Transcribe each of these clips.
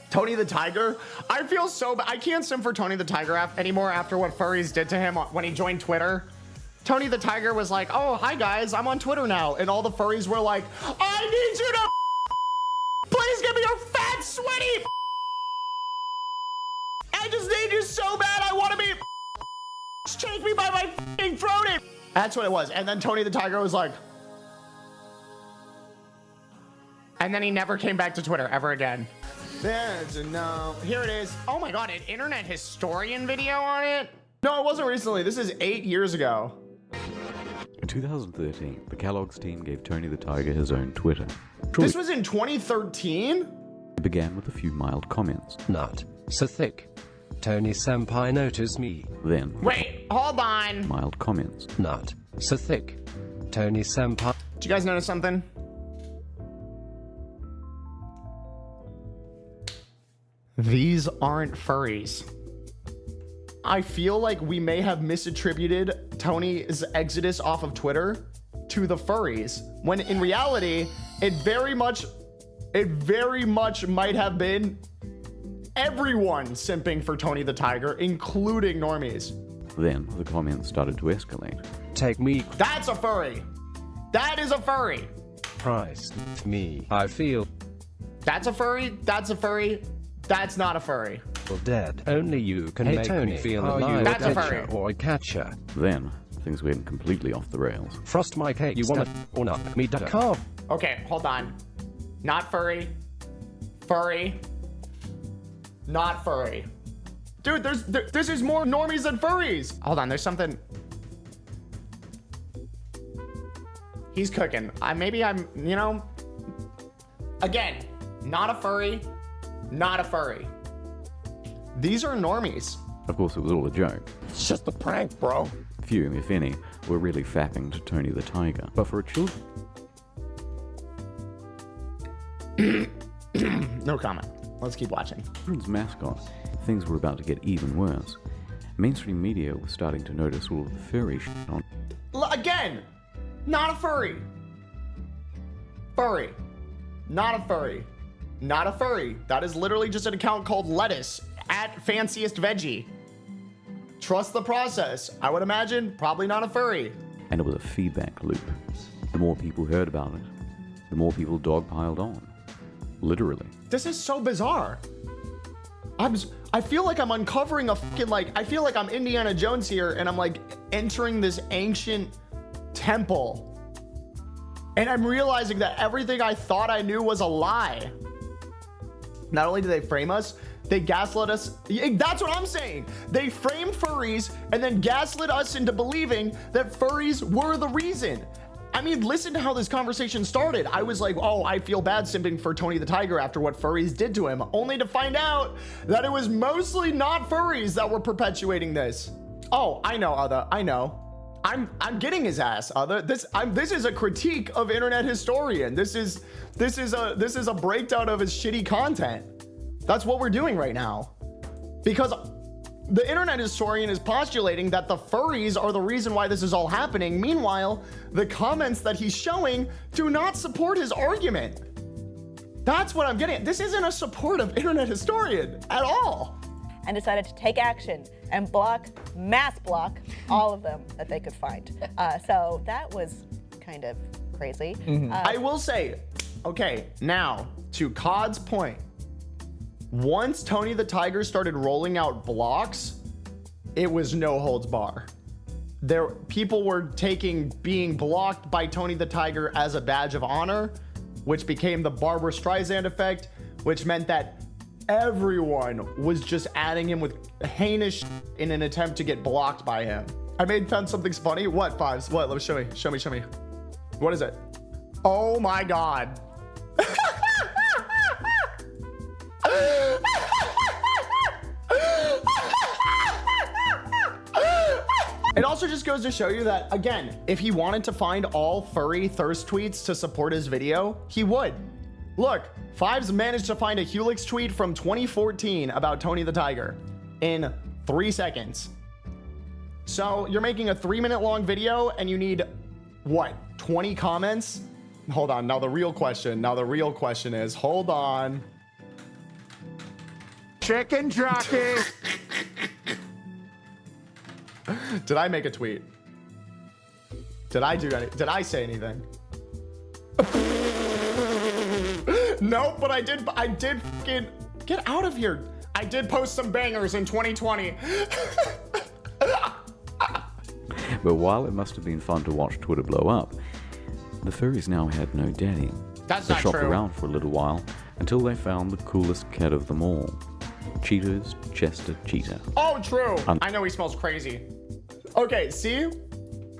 Tony the Tiger. I feel so bad. I can't sim for Tony the Tiger anymore after what furries did to him when he joined Twitter. Tony the Tiger was like, oh, hi guys, I'm on Twitter now. And all the furries were like, I need you to please give me your fat, sweaty. I just need you so bad. I want to be shake me by my fucking throat. That's what it was. And then Tony the Tiger was like, and then he never came back to Twitter ever again. There's a no. Here it is. Oh my God, an internet historian video on it? No, it wasn't recently. This is 8 years ago. In 2013, the Kellogg's team gave Tony the Tiger his own Twitter. This was in 2013? It began with a few mild comments. Not so thick. Tony Senpai noticed me. Then, Wait, hold on. mild comments. Not so thick. Tony Senpai. Did you guys notice something? These aren't furries. I feel like we may have misattributed Tony's exodus off of Twitter to the furries, when in reality, it very much might have been everyone simping for Tony the Tiger, including normies. Then, the comments started to escalate. Take me. That's a furry. That is a furry. Price. Me. I feel That's a furry. That's a furry. That's not a furry. dead. Only you can make Tony, me feel are alive. you That's a Catcher furry. or a catcher. Then, things went completely off the rails. Frost my cake. You wanna or not? Me duck carve. Okay, hold on. Not furry. Furry. Not furry. Dude, this is more normies than furries. Hold on, there's something. He's cooking. Maybe I'm, you know. Again, not a furry. Not a furry. These are normies. Of course, it was all a joke. It's just a prank, bro. Few, if any, were really fapping to Tony the Tiger. But for a No comment. Let's keep watching. children's mascot, things were about to get even worse. Mainstream media was starting to notice all of the furry shit on. Again, not a furry. Furry. Not a furry. Not a furry. That is literally just an account called Lettuce at Fanciest Veggie. Trust the process. I would imagine probably not a furry. And it was a feedback loop. The more people heard about it, the more people dogpiled on. Literally. This is so bizarre. I feel like I'm uncovering a fucking I feel like I'm Indiana Jones here and I'm like entering this ancient temple. And I'm realizing that everything I thought I knew was a lie. Not only do they frame us, they gaslit us. That's what I'm saying. They framed furries and then gaslit us into believing that furries were the reason. I mean, listen to how this conversation started. I was like, oh, I feel bad simping for Tony the Tiger after what furries did to him, only to find out that it was mostly not furries that were perpetuating this. Oh, I know, Other. I know. I'm getting his ass, Other. This is a critique of internet historian. This is a breakdown of his shitty content. That's what we're doing right now. Because the internet historian is postulating that the furries are the reason why this is all happening. Meanwhile, the comments that he's showing do not support his argument. That's what I'm getting at. This isn't a supportive internet historian at all. And decided to take action and mass block all of them that they could find. So that was kind of crazy. I will say, okay, now to Cod's point, once Tony the Tiger started rolling out blocks, it was no holds bar. People were taking being blocked by Tony the Tiger as a badge of honor, which became the Barbra Streisand effect, which meant that everyone was just adding him with heinous in an attempt to get blocked by him. I found something funny. What, Fives? What? Let me show me. What is it? Oh my God. It also just goes to show you that, again, if he wanted to find all furry thirst tweets to support his video, he would. Look, Fives managed to find a Helix tweet from 2014 about Tony the Tiger in 3 seconds. So you're making a 3-minute long video and you need, what, 20 comments? Hold on, now the real question is, hold on. Chicken jockey. Did I make a tweet? Did I say anything? Nope, but I did fucking get out of here. I did post some bangers in 2020. But while it must have been fun to watch Twitter blow up, the furries now had no daddy. That's They not shopped true. around for a little while until they found the coolest cat of them all. Cheetah's Chester Cheetah. Oh, true. I know he smells crazy. Okay, see?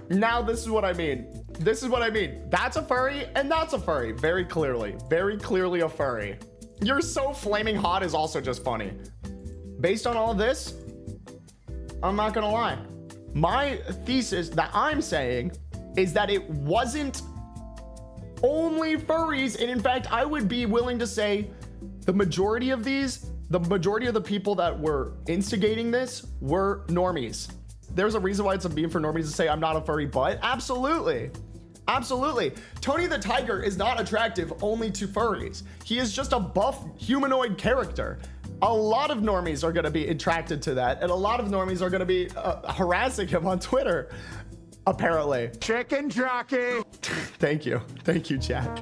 Now this is what I mean. This is what I mean. That's a furry and that's a furry. Very clearly. Very clearly a furry. You're so flaming hot is also just funny. Based on all of this, I'm not gonna lie. My thesis that I'm saying is that it wasn't only furries, and in fact, I would be willing to say the majority of the people that were instigating this were normies. There's a reason why it's a meme for normies to say I'm not a furry, but absolutely. Absolutely. Tony the Tiger is not attractive only to furries. He is just a buff humanoid character. A lot of normies are going to be attracted to that, and a lot of normies are going to be harassing him on Twitter, apparently. Chicken jockey. Thank you. Thank you, Jack.